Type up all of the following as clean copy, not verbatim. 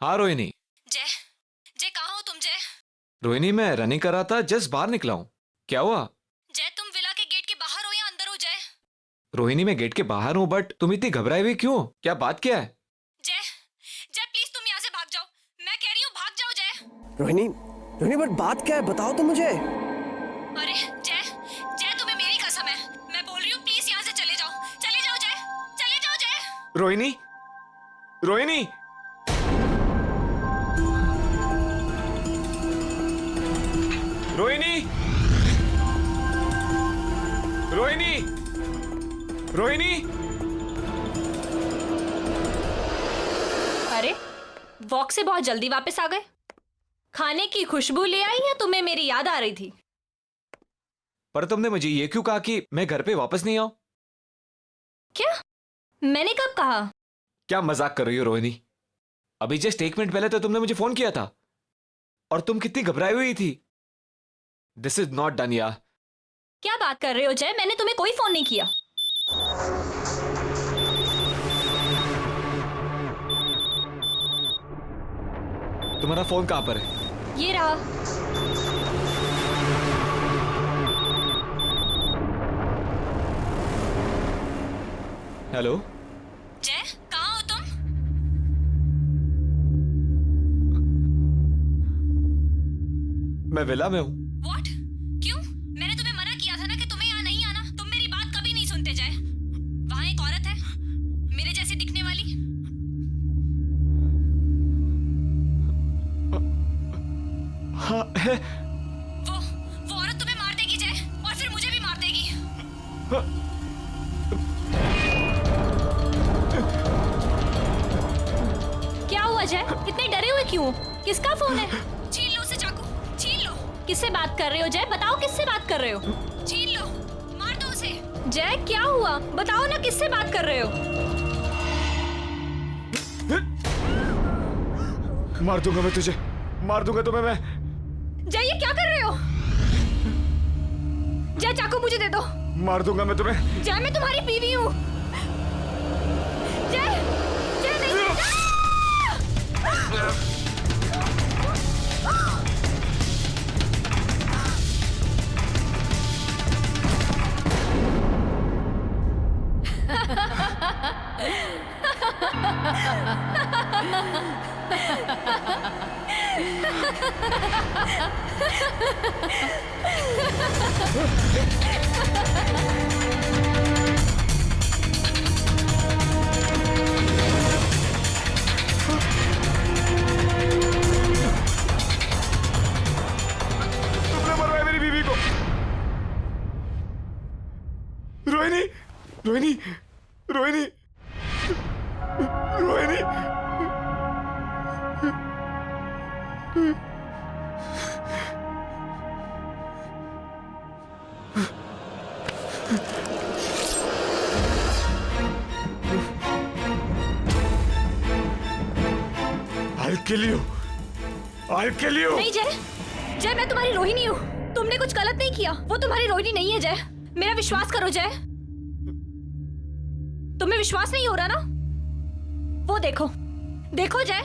हाँ रोहिणी। जय, जय कहाँ हो तुम जय? रोहिणी मैं रनिंग कर रहा था, जस्ट बाहर निकला हूँ। क्या हुआ? जय तुम विला के गेट के बाहर हो या अंदर हो जय? रोहिणी मैं गेट के बाहर हूँ, बट तुम इतनी घबराई हुई क्यों? क्या बात क्या है? जय, जय प्लीज तुम यहाँ से भाग जाओ। मैं कह रही हूँ भाग जाओ जय। रोहिणी, रोहिणी बट बात क्या है, बताओ तो मुझे। अरे जय, जय तुम्हें मेरी कसम है, मैं बोल रही हूँ प्लीज यहाँ से चले जाओ। चले जाओ जय, चले जाओ जय। रोहिणी, रोहिणी, रोहिणी, रोहिणी, रोहिणी। अरे वॉक से बहुत जल्दी वापस आ गए। खाने की खुशबू ले आई या तुम्हें मेरी याद आ रही थी? पर तुमने मुझे ये क्यों कहा कि मैं घर पे वापस नहीं आऊं? क्या? मैंने कब कहा? क्या मजाक कर रही हो रोहिणी? अभी जस्ट 1 मिनट पहले तो तुमने मुझे फोन किया था और तुम कितनी घबराई हुई थी। दिस इज नॉट डन यार। क्या बात कर रहे हो जय? मैंने तुम्हें कोई फोन नहीं किया। तुम्हारा फोन कहाँ पर है? ये रहा। हेलो जय कहाँ हो तुम? मैं विला में हूँ। What? क्यों? मैंने तुम्हें मना किया था ना कि तुम्हें यहाँ नहीं आना। तुम मेरी बात कभी नहीं सुनते जय। वहाँ एक औरत है, मेरे जैसी दिखने वाली। हाँ है। वो औरत तुम्हें मार देगी जय, और फिर मुझे भी मार देगी। क्या हुआ जय? इतने डरे हुए क्यों? किसका फोन है? छीन लो उसे चाकू, छीन लो। किससे बात कर रहे हो जय? बताओ किससे बात कर रहे हो? छीन लो, मार दो उसे। जय क्या हुआ? बताओ ना किससे बात कर रहे हो? मार दूंगा मैं तुझे, मार दूंगा तुम्हें मैं। जय ये क्या कर रहे हो? जय चाकू मुझे दे दो। मार दूंगा मैं तुम्हें। जय मैं तुम्हारी बीवी हूँ। जय, जय नहीं। तुमने मरवाया मेरी बीवी को। Rohini, Rohini, Rohini, Rohini. I'll kill you. I'll kill you. नहीं जय, जय मैं तुम्हारी रोहिणी हूँ। तुमने कुछ गलत नहीं किया। वो तुम्हारी रोहिणी नहीं है जय। मेरा विश्वास करो जय। तुम्हें विश्वास नहीं हो रहा ना? वो देखो, देखो जय।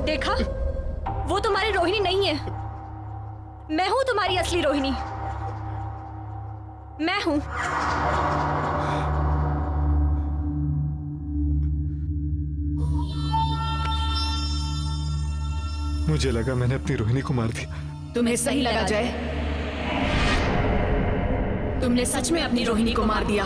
देखा? वो तुम्हारी रोहिणी नहीं है। मैं हूं तुम्हारी असली रोहिणी। मैं हूं। मुझे लगा मैंने अपनी रोहिणी को मार दिया। तुम्हें सही लगा जय? तुमने सच में अपनी रोहिणी को मार दिया।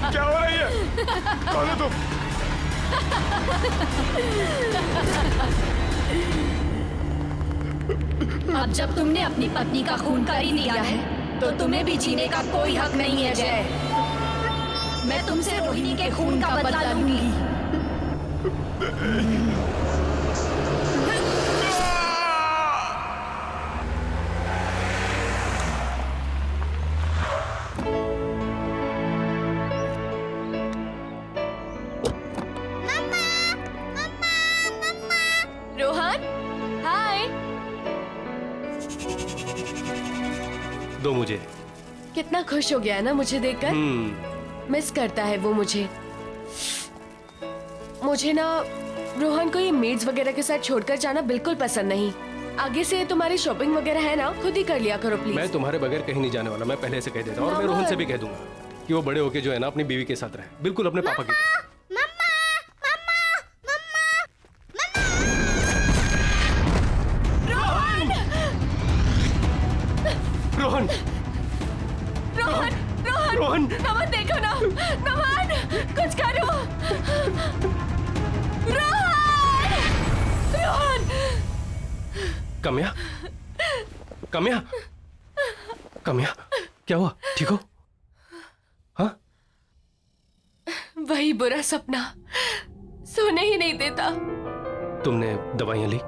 क्या हो रही है? कौन है तुम? अब जब तुमने अपनी पत्नी का खून कर ही लिया है, तो तुम्हें भी जीने का कोई हक नहीं है जय। मैं तुमसे रोहिणी के खून का बदला लूंगी। रोहन कितना खुश हो गया है ना मुझे देखकर। मिस करता है वो मुझे। मुझे ना रोहन को ये मेड्स वगैरह के साथ छोड़कर जाना बिल्कुल पसंद नहीं। आगे से तुम्हारी शॉपिंग वगैरह है ना, खुद ही कर लिया करो प्लीज। मैं तुम्हारे बगैर कहीं नहीं जाने वाला, मैं पहले से कह देता हूँ। और मैं रोहन से भी कह दूंगा कि वो बड़े होके जो है ना अपनी बीवी के साथ रहे, बिल्कुल अपने पापा की तरह। रोहन रोहन रोहन रोहन नमन देखो ना, नमन कुछ करो। रोहन रोहन कम्या कम्या कम्या, क्या हुआ? ठीक हो? हाँ? वही बुरा सपना सोने ही नहीं देता। तुमने दवाइयां ली?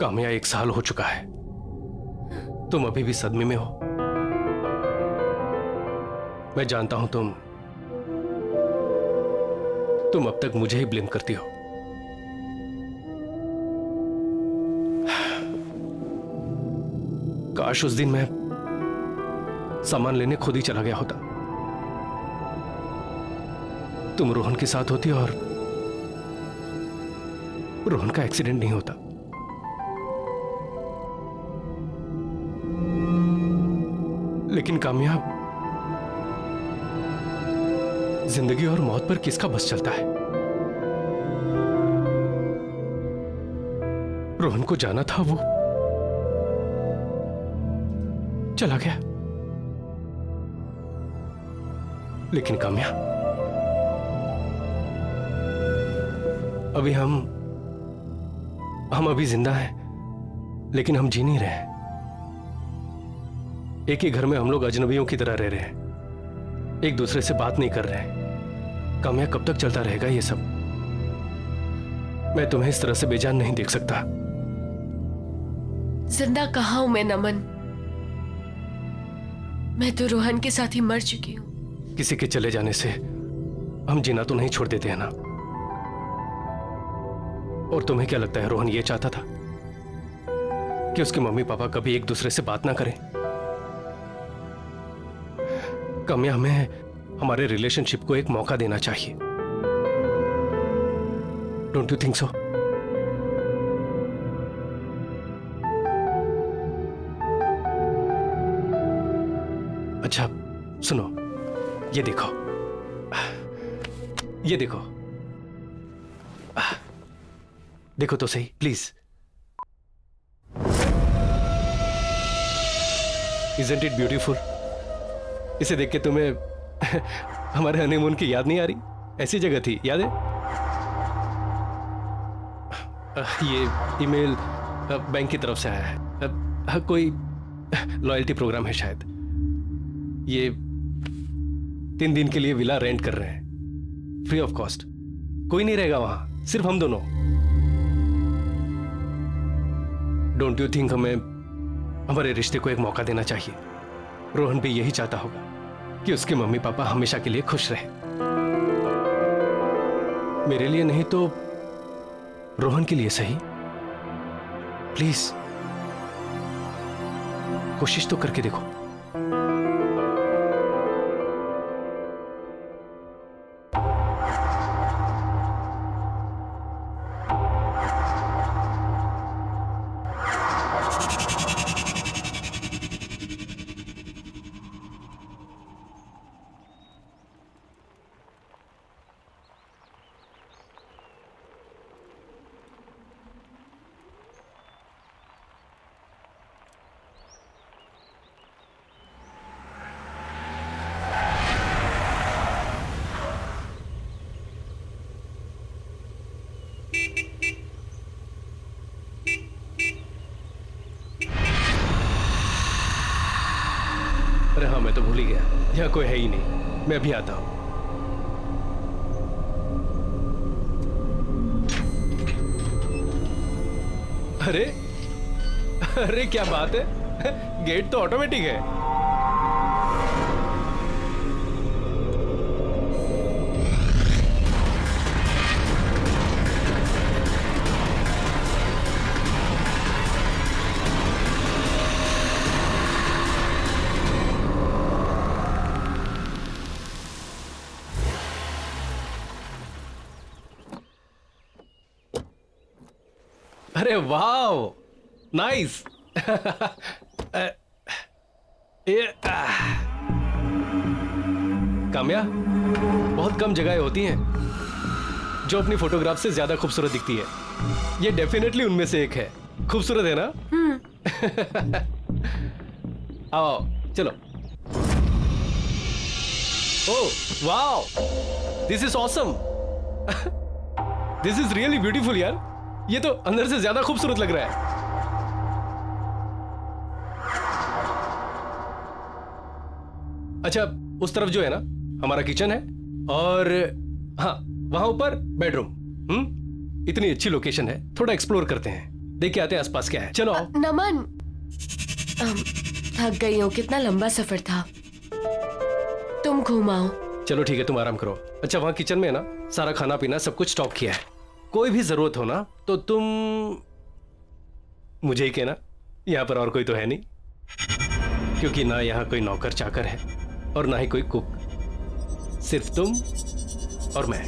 काम्या 1 साल हो चुका है, तुम अभी भी सदमे में हो। मैं जानता हूं तुम अब तक मुझे ही ब्लेम करती हो। काश उस दिन मैं सामान लेने खुद ही चला गया होता, तुम रोहन के साथ होती और रोहन का एक्सीडेंट नहीं होता। लेकिन कामयाब, जिंदगी और मौत पर किसका बस चलता है? रोहन को जाना था, वो चला गया। लेकिन काम्या, अभी हम अभी जिंदा हैं, लेकिन हम जी नहीं रहे हैं। एक ही घर में हम लोग अजनबियों की तरह रह रहे हैं, एक दूसरे से बात नहीं कर रहे हैं। काम्या, कब तक चलता रहेगा ये सब? मैं तुम्हें इस तरह से बेजान नहीं देख सकता। जिंदा कहाँ हूं मैं नमन, मैं तो रोहन के साथ ही मर चुकी हूँ। किसी के चले जाने से हम जीना तो नहीं छोड़ देते हैं ना। और तुम्हें क्या लगता है रोहन ये चाहता था कि उसके मम्मी पापा कभी एक दूसरे से बात ना करें? काम्या, हमें हमारे रिलेशनशिप को एक मौका देना चाहिए। Don't you think so? अच्छा सुनो, ये देखो, ये देखो, देखो तो सही प्लीज। Isn't it beautiful? इसे देख के तुम्हें हमारे हनीमून की याद नहीं आ रही? ऐसी जगह थी, याद है? ये ईमेल बैंक की तरफ से आया है, कोई लॉयल्टी प्रोग्राम है शायद। ये 3 दिन के लिए विला रेंट कर रहे हैं, फ्री ऑफ कॉस्ट। कोई नहीं रहेगा वहां, सिर्फ हम दोनों। डोंट यू थिंक हमें हमारे रिश्ते को एक मौका देना चाहिए? रोहन भी यही चाहता होगा कि उसके मम्मी पापा हमेशा के लिए खुश रहे। मेरे लिए नहीं तो रोहन के लिए सही। प्लीज कोशिश तो करके देखो। अरे हाँ, मैं तो भूल ही गया, यहाँ कोई है ही नहीं। मैं अभी आता हूँ। अरे अरे क्या बात है, गेट तो ऑटोमेटिक है। अरे वाह, नाइस। काम्या, बहुत कम जगहें होती हैं जो अपनी फोटोग्राफ से ज्यादा खूबसूरत दिखती है। ये डेफिनेटली उनमें से एक है। खूबसूरत है ना? आओ चलो। Oh wow, this is awesome. This is really beautiful यार। ये तो अंदर से ज्यादा खूबसूरत लग रहा है। अच्छा, उस तरफ जो है ना हमारा किचन है, और हाँ वहां ऊपर बेडरूम। इतनी अच्छी लोकेशन है, थोड़ा एक्सप्लोर करते हैं, देख के आते हैं आसपास क्या है। चलो। नमन, थक गई हूँ, कितना लंबा सफर था। तुम घुमाओ। चलो ठीक है, तुम आराम करो। अच्छा, वहां किचन में है ना सारा खाना पीना सब कुछ स्टॉक किया है। कोई भी जरूरत हो ना तो तुम मुझे ही कहना। यहाँ पर और कोई तो है नहीं, क्योंकि ना यहाँ कोई नौकर चाकर है और ना ही कोई कुक। सिर्फ तुम और मैं।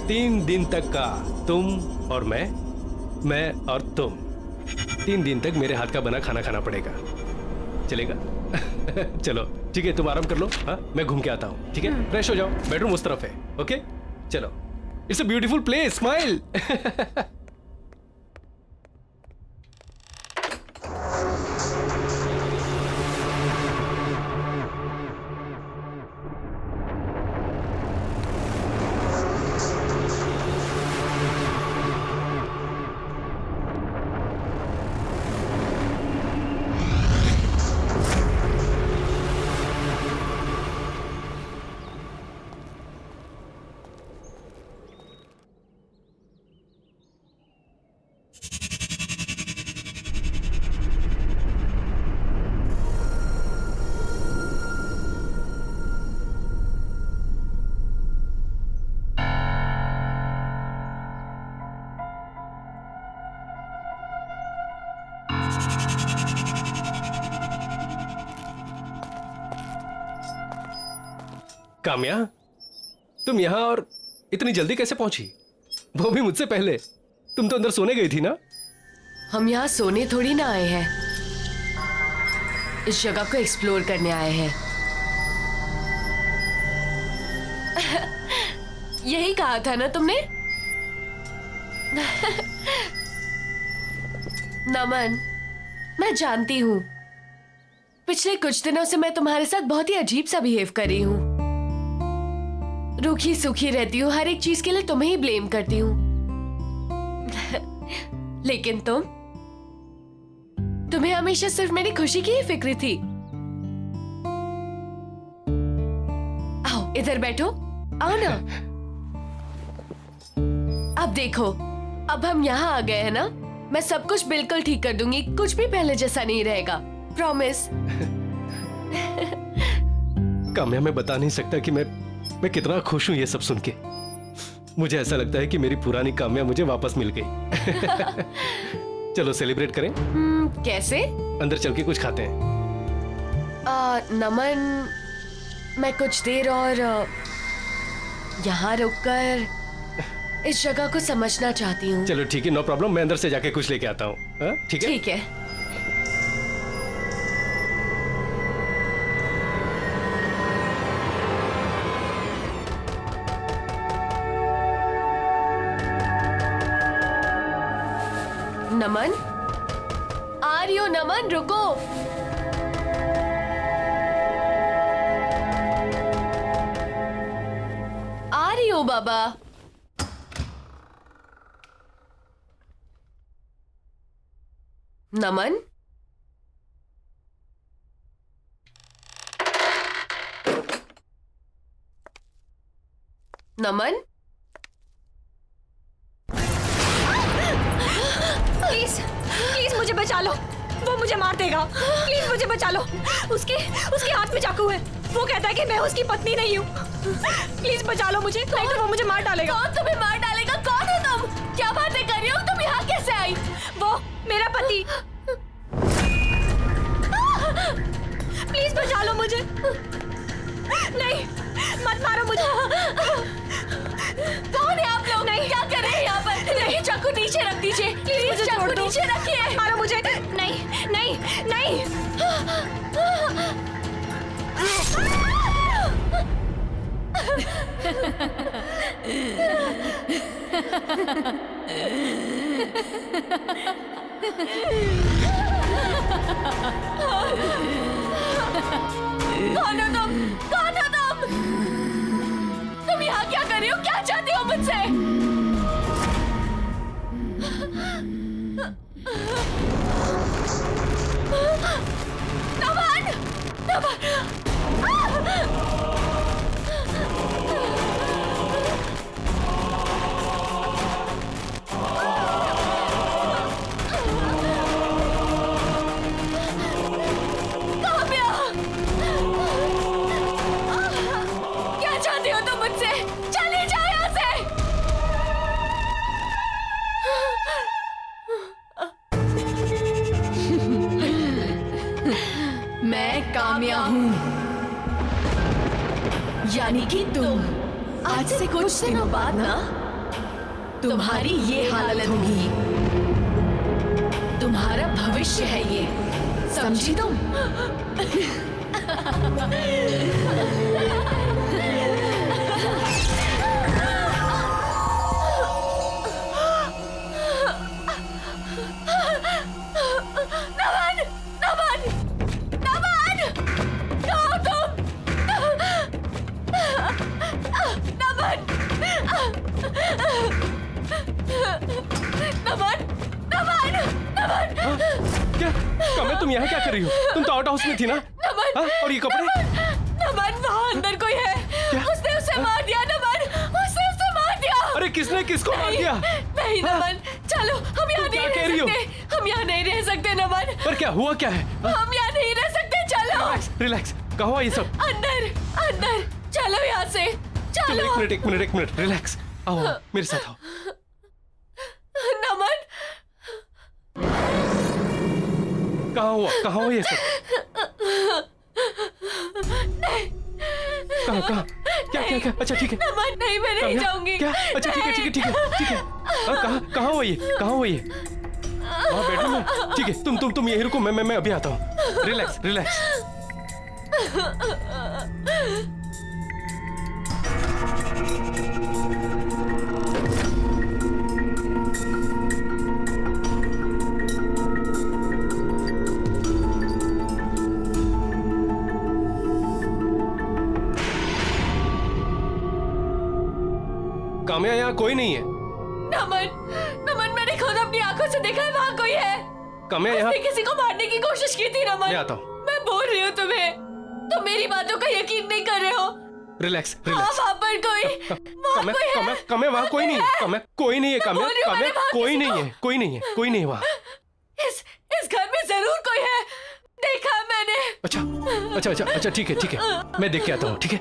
3 दिन तक का तुम और मैं और तुम। 3 दिन तक मेरे हाथ का बना खाना खाना पड़ेगा। चलेगा? चलो ठीक है, तुम आराम कर लो। हाँ, मैं घूम के आता हूँ। ठीक है, फ्रेश हो जाओ। बेडरूम उस तरफ है। ओके चलो। It's a beautiful place. Smile. Kamya, तुम यहाँ और इतनी जल्दी कैसे पहुंची? वो भी मुझसे पहले। तुम तो अंदर सोने गई थी ना? हम यहाँ सोने थोड़ी ना आए हैं, इस जगह को एक्सप्लोर करने आए हैं। यही कहा था ना तुमने? नमन, मैं जानती हूँ पिछले कुछ दिनों से मैं तुम्हारे साथ बहुत ही अजीब सा बिहेव कर रही हूँ। रूखी सूखी रहती हूँ, हर एक चीज के लिए तुम्हें ही ब्लेम करती हूँ। लेकिन तुम्हें हमेशा सिर्फ मेरी खुशी की ही फिक्र थी। आओ इधर बैठो, आओ ना। अब देखो, अब हम यहाँ आ गए हैं ना, मैं सब कुछ बिल्कुल ठीक कर दूंगी। कुछ भी पहले जैसा नहीं रहेगा, प्रॉमिस। काम्या, मैं बता नहीं सकता कि मैं कितना खुश हूं ये सब सुन के। मुझे ऐसा लगता है कि मेरी पुरानी काम्या मुझे वापस मिल गई। चलो सेलिब्रेट करें। कैसे? अंदर चल के कुछ खाते हैं। नमन, मैं कुछ देर और यहाँ रुककर इस जगह को समझना चाहती हूँ। चलो ठीक है, नो प्रॉब्लम। मैं अंदर से जाके कुछ लेके आता हूँ। ठीक है? ठीक है। नमन, आ रही हो? नमन रुको। आ रही हो बाबा। नमन, नमन, प्लीज प्लीज मुझे बचा लो, वो मुझे मार देगा। प्लीज मुझे बचा लो। उसके हाथ में चाकू है। वो कहता है कि मैं उसकी पत्नी नहीं हूँ। प्लीज बचा लो मुझे, नहीं तो वो मुझे मार डालेगा। कौन तुम्हें मार डालेगा? कौन हो तुम? क्या बातें कर रही हो? तुम यहाँ कैसे आई? वो मेरा पति। प्लीज बचा लो मुझे। नहीं, मत मारो मुझे। कौन है आप लोग? नहीं। क्या कर रहे हैं यहाँ पर? नहीं, चाकू चाकू नीचे रख दीजिए, प्लीज चाकू नीचे रखिए। मारो मुझे। नहीं नहीं नहीं। कौन हो तुम? कौन हो तुम? तुम यहाँ क्या कर रही हो? क्या चाहती हो मुझसे? नमन! नमन! क्या चाहती हो तुम मुझसे? चले जाओ यहाँ से। मैं काम्या हूँ, यानी कि तुम। आज से कुछ दिनों बाद ना तुम्हारी ये हालत होगी। तुम्हारा भविष्य है ये, समझी तुम? नमन! नमन! नमन! कहाँ हो तुम? नमन! नमन! नमन! नमन! क्या काम्या, तुम यहाँ क्या कर रही हो? तुम तो आउट हाउस में थी ना? नमन! हाँ? और ये कपड़े? नमन, वहाँ अंदर कोई है। उसने उसे मार दिया नमन, उसने उसे मार दिया। अरे किसने किसको मार दिया? नहीं नमन, चलो हम यहाँ क्या नहीं कह रह रही हो? सकते। हम यहाँ नहीं रह सकते नमन। पर क्या हुआ, क्या है? हम यहाँ नहीं रह सकते, चलो। रिलैक्स रिलैक्स, कहाँ हुआ ये सब? अंदर अंदर चलो यहाँ से, चलो चलो। एक मिनट रिलैक्स। आओ मेरे साथ आओ। नमन, कहाँ हुआ ये सब? कहाँ क्या? अच्छा ठीक है। नमन नहीं, मैं नहीं जाऊंगी। क्या? अच्छा ठीक है। हाँ, कहाँ हुआ ये? हाँ बेडरूम में। ठीक है, तुम यहीं रुको, मैं अभी आता हूँ। रिलैक्स। काम्या, यहाँ कोई नहीं है। नमन, मैंने खुद अपनी आंखों से देखा है, वहाँ कोई है। काम्या, यहाँ उसने किसी को मारने की कोशिश की थी नमन। मैं आता हूँ। मैं बोल रही हूँ तुम्हें, तुम मेरी बातों का यकीन नहीं कर रहे हो। रिलैक्स। हाँ, वहाँ पर कोई है। काम्या, वहाँ कोई नहीं है। काम्या, कोई नहीं है। काम्या, बोल रही हूँ, मैंने वहाँ कोई किसी नहीं को- है। कोई नहीं है वहाँ। इस घर में जरूर कोई है, देखा है मैंने। अच्छा ठीक है। मैं देख के आता हूँ, ठीक है?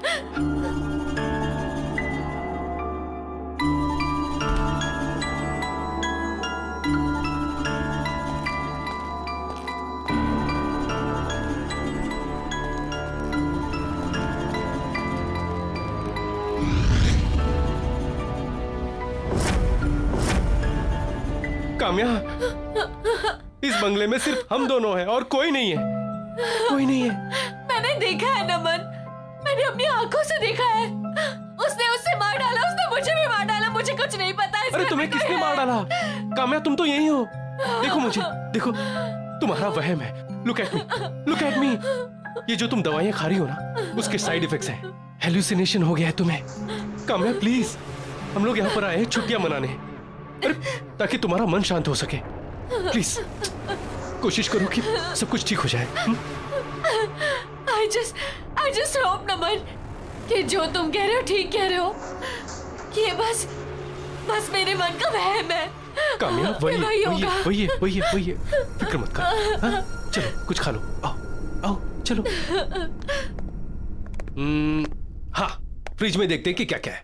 काम्या, इस बंगले में सिर्फ हम दोनों हैं और कोई नहीं है। मैंने देखा है नमन, मैंने अपनी आंखों से देखा है। उसने उससे मार डाला, उसने मुझे भी मार डाला। मुझे कुछ नहीं पता है। अरे तुम्हें किसने मार डाला? काम्या, तुम तो यही हो। देखो मुझे, देखो, तुम्हारा वहम है। Look at me. ये जो तुम दवाइयां खा रही हो ना, उसके साइड इफेक्ट्स हैं। हेलुसिनेशन हो गया है तुम्हें। काम्या प्लीज, हम लोग यहाँ पर आए हैं छुट्टियां मनाने, अरे ताकि तुम्हारा मन शांत हो सके। प्लीज कोशिश करो कि सब कुछ ठीक हो जाए। I just hope नमन कि जो तुम कह रहे हो ठीक कह रहे हो, कि ये बस मेरे मन का वहम है। काम्या, वही होगा। वही है। फिक्र मत कर। हाँ? चलो कुछ खा लो। आओ चलो। हाँ, फ्रिज में देखते हैं कि क्या क्या है।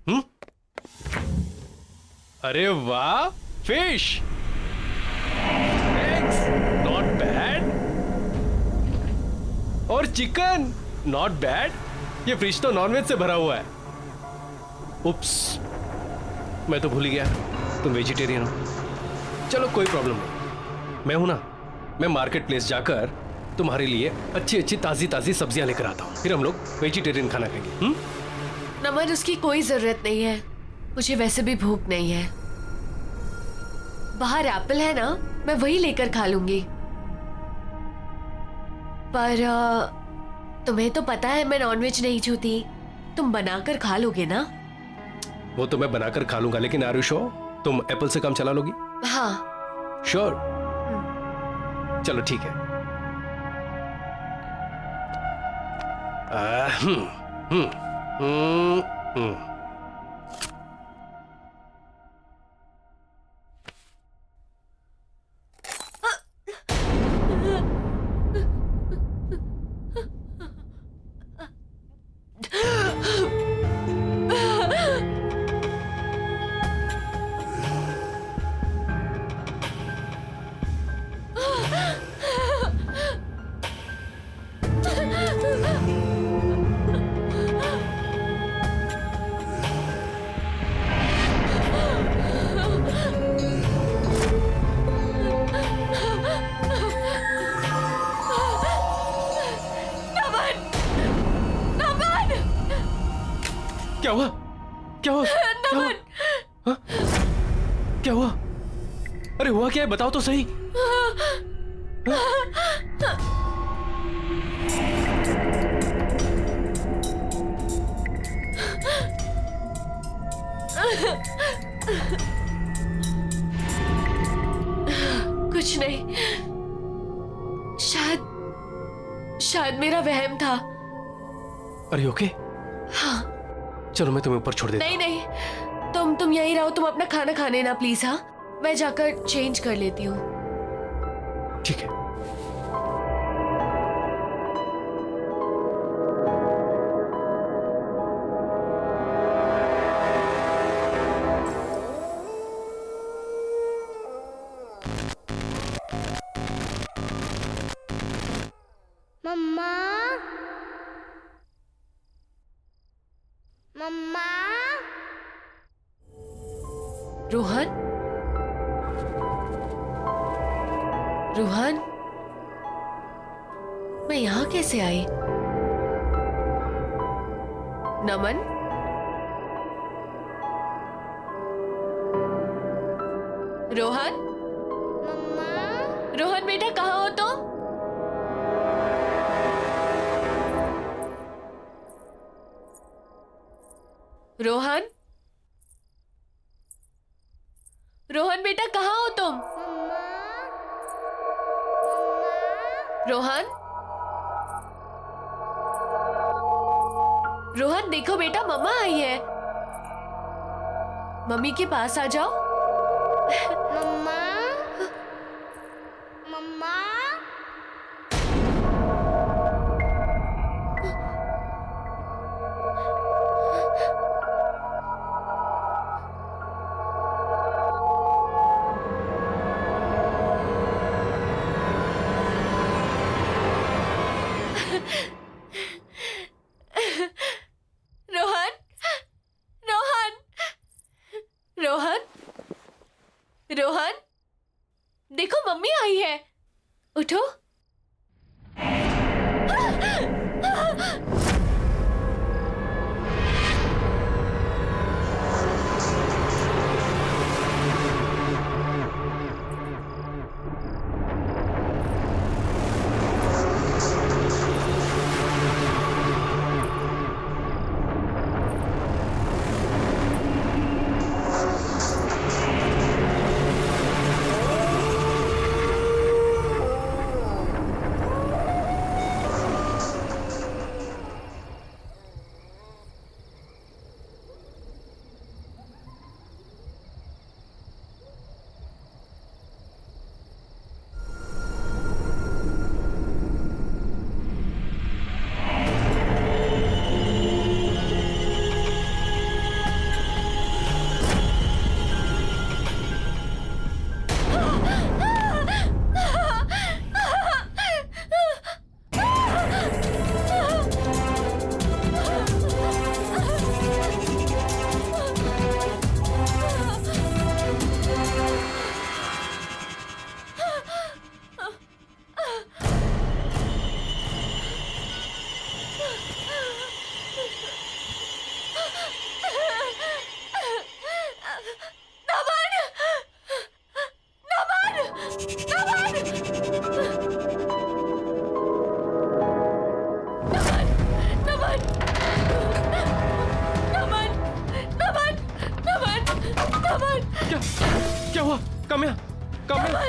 अरे वाह, फिश, एग्स, नॉट बैड, और चिकन, नॉट बैड। ये फ्रिज तो नॉनवेज से भरा हुआ है। उप्स, मैं तो भूल ही गया तुम वेजिटेरियन हो। चलो कोई प्रॉब्लम नहीं, मैं हूं ना, मैं मार्केट प्लेस जाकर तुम्हारे लिए अच्छी अच्छी ताजी ताजी सब्जियां लेकर आता हूँ, फिर हम लोग वेजिटेरियन खाना खाएंगे। नमन, उसकी कोई जरूरत नहीं है, मुझे वैसे भी भूख नहीं है। बाहर एप्पल है ना, मैं वही लेकर खा लूंगी। पर तुम्हें तो पता है मैं नॉनवेज नहीं छूती, तुम बनाकर खा लोगे ना? वो तो मैं बनाकर खा लूंगा, लेकिन आर यू श्योर तुम एप्पल से काम चला लोगी? हाँ। श्योर? चलो ठीक है। हम्म। क्या हुआ? क्या हुआ? क्या हुआ? हाँ? क्या हुआ? अरे हुआ क्या है, बताओ तो सही। कुछ नहीं, शायद मेरा वहम था। अरे ओके? हाँ। चलो मैं तुम्हें ऊपर छोड़ देता नहीं नहीं, तुम यहीं रहो, तुम अपना खाना खाने ना प्लीज। हाँ, मैं जाकर चेंज कर लेती हूँ। ठीक है। मम्मा, मम्मा। रोहन, रोहन, मैं यहाँ कैसे आई? नमन, रोहन, मम्मा। रोहन बेटा कहाँ हो तुम? रोहन, रोहन बेटा कहाँ हो तुम? रोहन, रोहन देखो बेटा, मम्मा आई है, मम्मी के पास आ जाओ। मम्मा, मम्मा। रोहन, रोहन, रोहन, रोहन, देखो मम्मी आई है, उठो।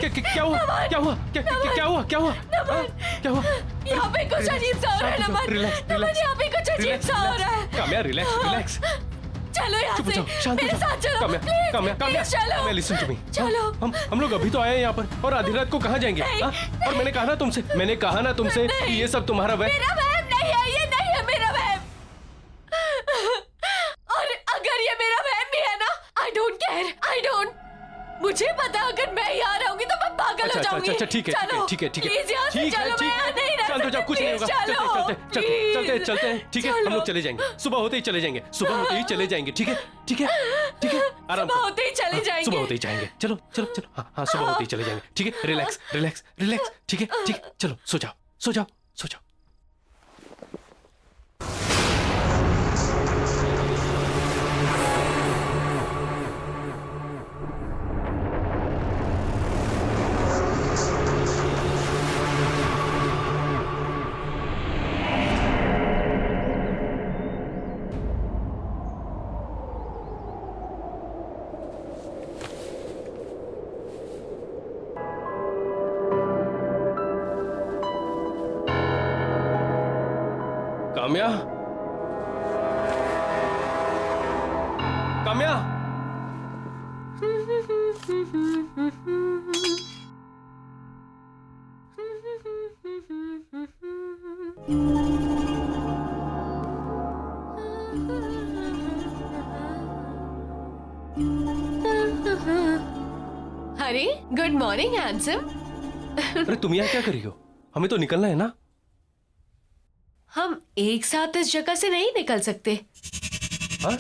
क्या हुआ क्या हुआ क्या हुआ क्या हुआ? यहाँ पे कुछ अजीब सा हो रहा है नमन। रिलैक्स नमन, यहाँ पे कुछ अजीब सा हो रहा है। काम्या रिलैक्स चलो यहाँ चुप हो से, जाओ, शांत हो मेरे जाओ। साथ चलो, काम्या please, काम्या please चलो। Listen to me. चलो। हम लोग अभी तो आए हैं यहाँ पर, और आधी रात को कहाँ जाएंगे? नहीं, हाँ? और मैंने कहा ना तुमसे कि ये सब तुम्हारा वह। मेरा वहम नहीं है, ये नहीं है मेरा वहम। और अगर ये मेरा वहम भी है ना, I don't care। मुझे पता है अगर मैं यहाँ रहूंगी तो मैं पागल हो जाऊंगी। अच्छा ठीक है चलो, please यहाँ से चलो, मैं यहाँ नहीं रह शांत हो जाओ, कुछ नहीं होगा। सकती, please, चलते हैं, ठीक है? हम लोग चले जाएंगे, सुबह होते ही चले जाएंगे, ठीक है? आराम सुबह होते ही चले जाएंगे। सुबह होते ही जाएंगे, चलो हाँ सुबह होते ही चले जाएंगे, ठीक है? रिलैक्स, ठीक है? चलो सो जाओ। काम्या हरी, गुड मॉर्निंग हैंडसम। अरे तुम यहाँ क्या कर रही हो? हमें तो निकलना है ना। हम एक साथ इस जगह से नहीं निकल सकते। हाँ?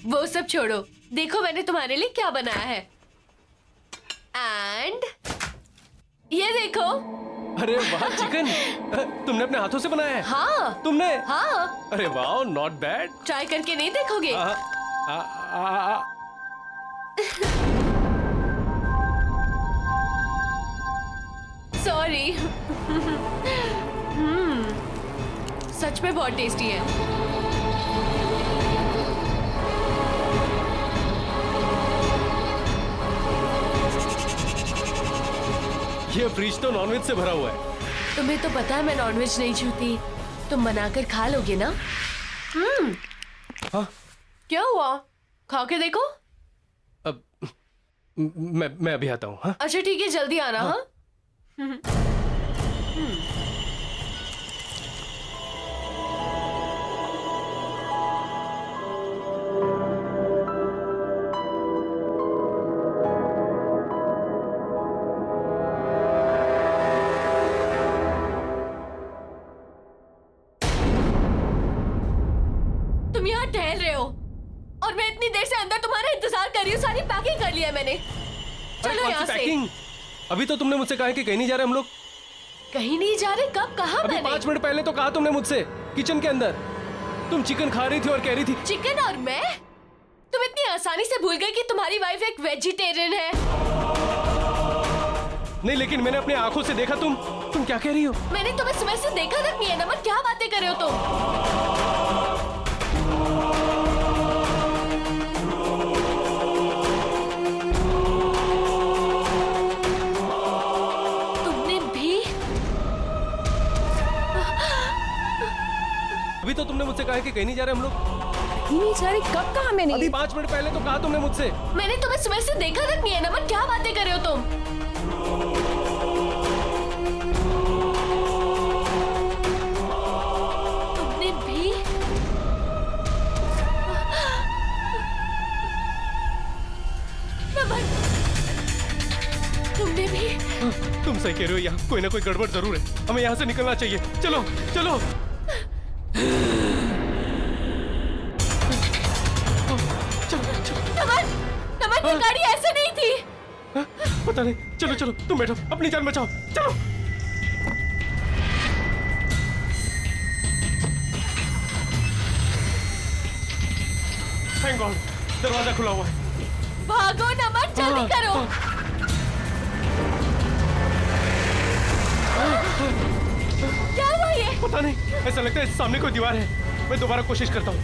वो सब छोड़ो, देखो मैंने तुम्हारे लिए क्या बनाया है। एंड ये देखो। अरे वाह, चिकन तुमने अपने हाथों से बनाया है? हाँ तुमने? हाँ, अरे वाह, नॉट बैड। ट्राई करके नहीं देखोगे? सॉरी। सच में बहुत टेस्टी है। ये फ्रिज तो नॉनवेज से भरा हुआ है। तुम्हें तो पता है मैं नॉनवेज नहीं छूती। तुम बनाकर खा लोगे ना? हाँ? क्या हुआ? खा के देखो। अब मैं अभी आता हूँ। हाँ? अच्छा ठीक है, जल्दी आना। हाँ? तुम यहाँ टहल रहे हो और मैं इतनी देर से अंदर तुम्हारा इंतजार कर रही हूँ। सारी पैकिंग कर लिया है मैंने। अरे चलो कौन यहाँ सी से। पैकिंग? अभी तो तुमने मुझसे कहा है कि कहीं नहीं जा रहे हम लोग। कहीं नहीं जा रहे? कब कहा अभी मैंने? 5 मिनट पहले तो कहा तुमने मुझसे, किचन के अंदर। तुम चिकन खा रही थी और कह रही थी। चिकन और मैं? तुम इतनी आसानी से भूल गए कि तुम्हारी वाइफ एक वेजिटेरियन है। नहीं, लेकिन मैंने अपने आंखों से देखा। तुम क्या कह रही हो? मैंने तुम्हें सुबह से देखा तक नहीं है। नमन, क्या बातें कर रहे हो तुम? तुमने भी? अभी तो तुमने मुझसे कहा है कि कहीं नहीं जा रहे हम लोग। नहीं सारी कब कहा मैंने? अभी 5 मिनट पहले तो कहा तुमने मुझसे। मैंने तुम्हें सुबह से देखा तक नहीं है। नमन, क्या बातें कर रहे हो तुम? तुमने भी? नमन, तुमने भी? तुम सही कह रहे हो, यहाँ कोई ना कोई गड़बड़ जरूर है। हमें यहाँ से निकलना चाहिए। चलो चलो। नमन, नमन, ये गाड़ी ऐसे नहीं थी। पता नहीं। चलो चलो, तुम बैठो, अपनी जान बचाओ। चलो। थैंक गॉड, दरवाजा खुला हुआ है। भागो नमन, जल्दी करो। क्या हुआ ये? पता नहीं, ऐसा लगता है सामने कोई दीवार है। मैं दोबारा कोशिश करता हूँ।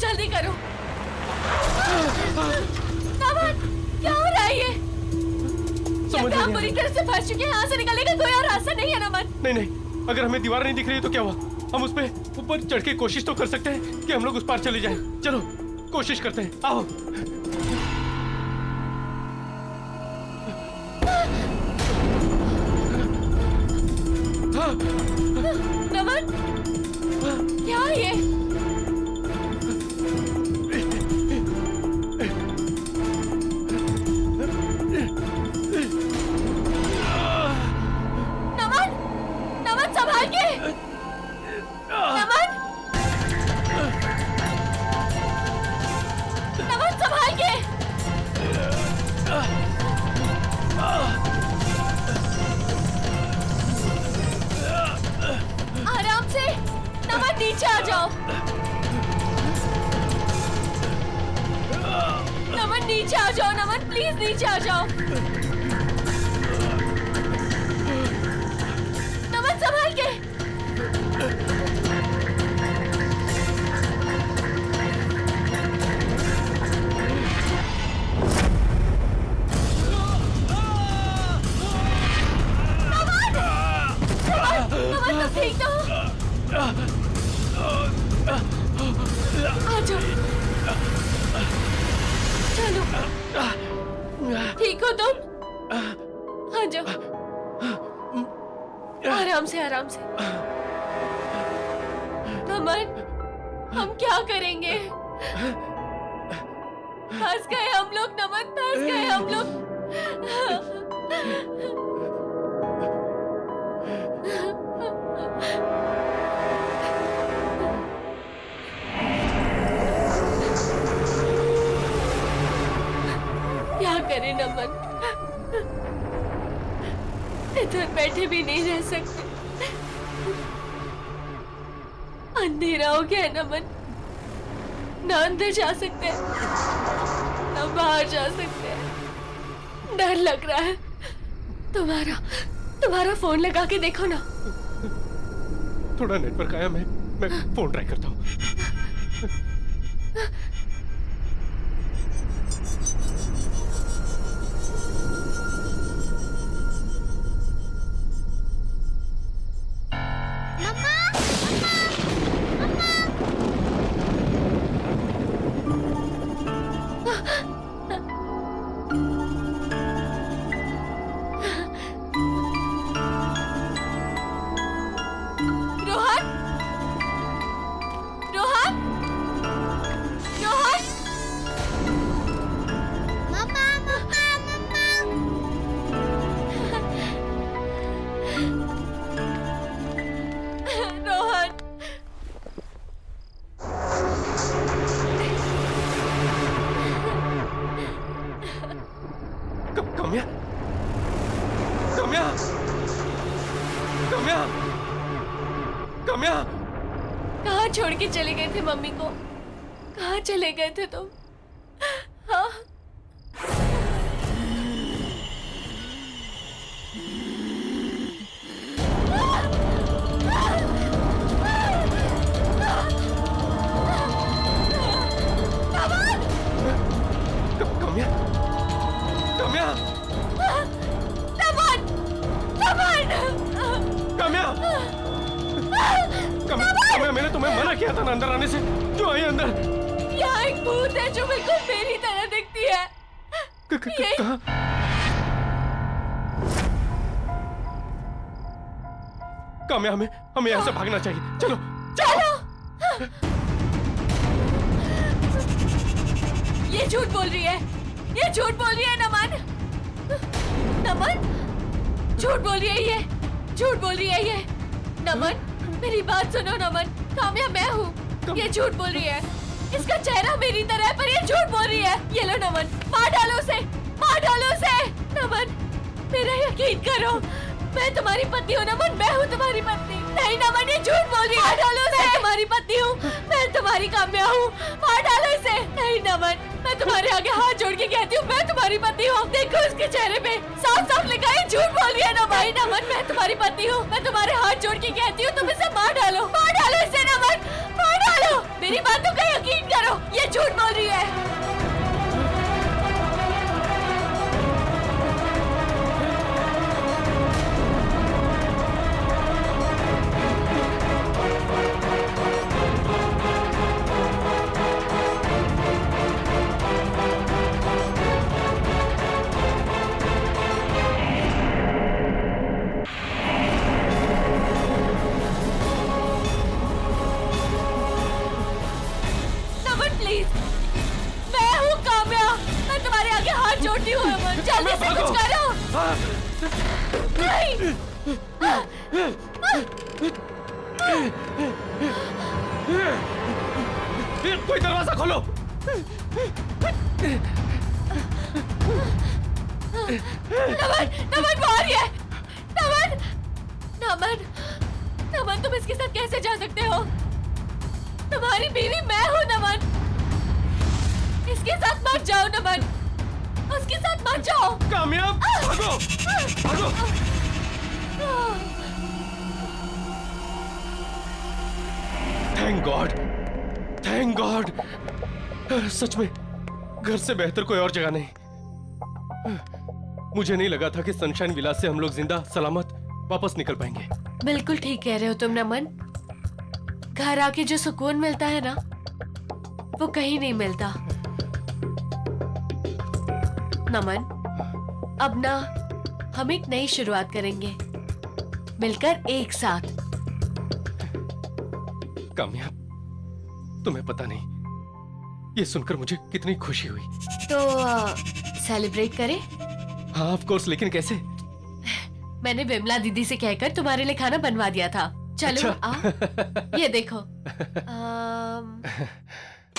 जल्दी करो। समझ हम नहीं बुरी तरह से फंस चुके हैं, यहाँ से निकलने का कोई और रास्ता नहीं है नमन। नहीं, अगर हमें दीवार नहीं दिख रही है तो क्या हुआ? हम उस पे ऊपर चढ़ के कोशिश तो कर सकते हैं कि हम लोग उस पार चले जाएं। चलो कोशिश करते हैं, आओ। नमन, क्या है ये? नमन, नमन संभाल के। नमन, नमन संभाल के। आराम से। नमन नीचे आ जाओ। नमन नीचे आ जाओ। नमन प्लीज नीचे आ जाओ। नमन संभाल के। नमन तो ठीक तो हो? आ जाओ। चलो, ठीक हो तुम? आ जाओ। आराम से, आराम से। नमन, हम क्या करेंगे? फंस गए हम लोग नमन, फंस गए हम लोग। क्या करें नमन, इधर बैठे भी नहीं रह सकते। अंधेरा हो गया है नमन, ना अंदर जा सकते हैं ना बाहर जा सकते हैं। डर लग रहा है। तुम्हारा फोन लगा के देखो ना। थोड़ा नेटवर्क आया, मैं फोन ट्राई करता हूँ। रोहन, रोहन, रोहन, मम्मा मम्मा मम्मा। रोहन, काम्या, काम्या, काम्या, काम्या। कहाँ छोड़ के चले गए थे मम्मी को? कहाँ चले गए थे तुम? हाँ? काम्या, काम्या, नमन, नमन, काम्या, काम्या, मैंने तुम्हें मना किया था ना अंदर आने से। क्यों आई अंदर? यहाँ एक भूत है जो बिल्कुल मेरी तरह दिखती है। ये कहाँ? काम्या, हमें यहाँ से भागना चाहिए। चलो, चलो। ये झूठ बोल रही है, ये झूठ बोल रही है नमन, नमन, झूठ बोल रही है ये, झूठ बोल रही है ये। नमन मेरी बात सुनो नमन, काम्या मैं हूँ। ये झूठ बोल रही है, इसका चेहरा मेरी तरह है पर ये झूठ बोल रही है। ये लो नमन, मार डालो उसे, मार डालो उसे। नमन मेरा यकीन करो, मैं तुम्हारी पत्नी हूँ नमन, मैं हूँ तुम्हारी पत्नी। नहीं नमन ये झूठ बोल रही है। मार डालो उसे। मैं तुम्हारी पत्नी हूँ, मैं तुम्हारी काम्या हूँ, मार डालो इसे। नहीं नमन मैं तुम्हारे आगे हाथ जोड़ के कहती हूँ मैं तुम्हारी पत्नी हूँ। देखो उसके चेहरे पे साफ साफ लिखा है झूठ बोल रही है नमन। नहीं नमन मैं तुम्हारी पत्नी हूँ, मैं तुम्हारे हाथ जोड़ के कहती हूँ तुम इसे मार डालो, मार डालो इसे नमन, मार डालो। मेरी बातों का यकीन करो, ये झूठ बोल रही है। जल्दी से भागो। कुछ करो। नहीं। कोई दरवाजा खोलो। नमन, नमन बाहर ही है। नमन, नमन, नमन तुम इसके साथ कैसे जा सकते हो? तुम्हारी बीवी मैं हूँ नमन। इसके साथ मत जाओ नमन, उसके साथ मत जाओ। कामयाब, भागो, भागो। Thank God, thank God. सच में घर से बेहतर कोई और जगह नहीं। मुझे नहीं लगा था कि सनशाइन विलास से हम लोग जिंदा सलामत वापस निकल पाएंगे। बिल्कुल ठीक कह रहे हो तुम नमन। घर आके जो सुकून मिलता है ना, वो कहीं नहीं मिलता। नमन, अब ना हम एक नई शुरुआत करेंगे, मिलकर एक साथ। कामयाब, तुम्हें पता नहीं ये सुनकर मुझे कितनी खुशी हुई। तो सेलिब्रेट करें? हाँ ऑफ कोर्स, लेकिन कैसे? मैंने विमला दीदी से कहकर तुम्हारे लिए खाना बनवा दिया था। चलो अच्छा। आओ, ये देखो।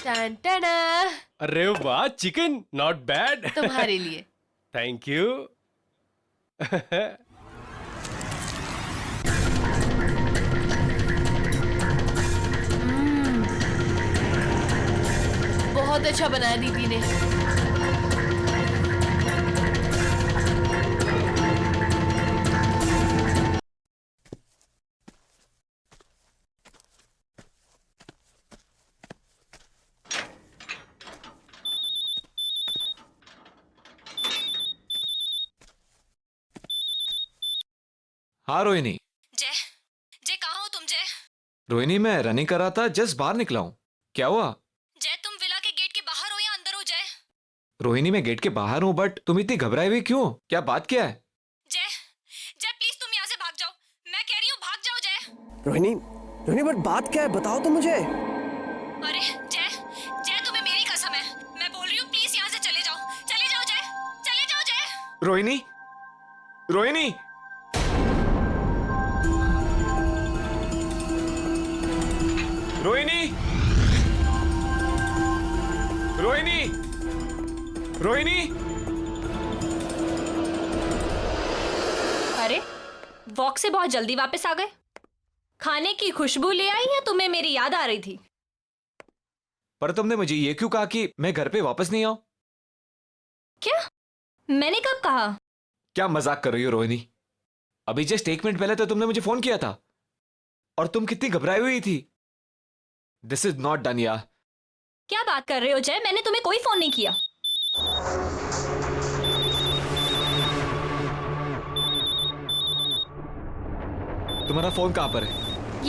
टन टना, अरे वाह, चिकन नॉट बैड। तुम्हारे लिए। Thank you. बहुत अच्छा बनाया दीदी ने। हाँ रोहिणी। जय, जय कहाँ हो तुम जय? रोहिणी मैं रनिंग कर रहा था, जस्ट बाहर निकला हूँ। क्या हुआ? जय तुम विला के गेट के बाहर हो या अंदर हो जय? रोहिणी मैं गेट के बाहर हूँ, बट तुम इतनी घबराई हुई क्यों? क्या बात क्या है? जय, जय प्लीज तुम यहाँ से भाग जाओ। मैं कह रही हूँ भाग जाओ जय। रोहिणी, रोहिणी बट बात क्या है, बताओ तो मुझे। अरे जय, जय तुम्हें मेरी कसम है, मैं बोल रही हूँ प्लीज यहाँ से चले जाओ। चले जाओ जय, चले जाओ जय। रोहिणी, रोहिणी, रोहिणी, रोहिणी, रोहिणी। अरे वॉक से बहुत जल्दी वापस आ गए। खाने की खुशबू ले आई या तुम्हें मेरी याद आ रही थी? पर तुमने मुझे ये क्यों कहा कि मैं घर पे वापस नहीं आऊं? क्या? मैंने कब कहा? क्या मजाक कर रही हो रोहिणी? अभी जस्ट 1 मिनट पहले तो तुमने मुझे फोन किया था और तुम कितनी घबराई हुई थी। दिस इज नॉट डन यार। क्या बात कर रहे हो जय? मैंने तुम्हें कोई फोन नहीं किया। तुम्हारा फोन कहाँ पर है?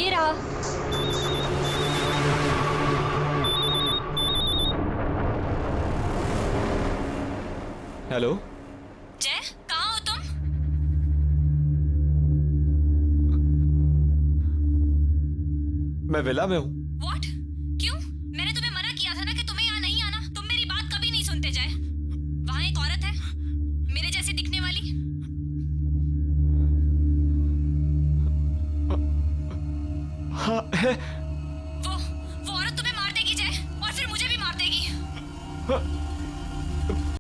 ये रहा। हेलो, जय कहाँ हो तुम? मैं विला में हूँ। व्हाट? क्यों? मैंने तुम्हें मना किया था ना कि तुम्हें यहाँ नहीं आना। तुम मेरी बात कभी नहीं सुनते जय। वहाँ एक औरत है मेरे जैसे दिखने वाली। हाँ है। वो औरत तुम्हें मार देगी जय, और फिर मुझे भी मार देगी। हाँ,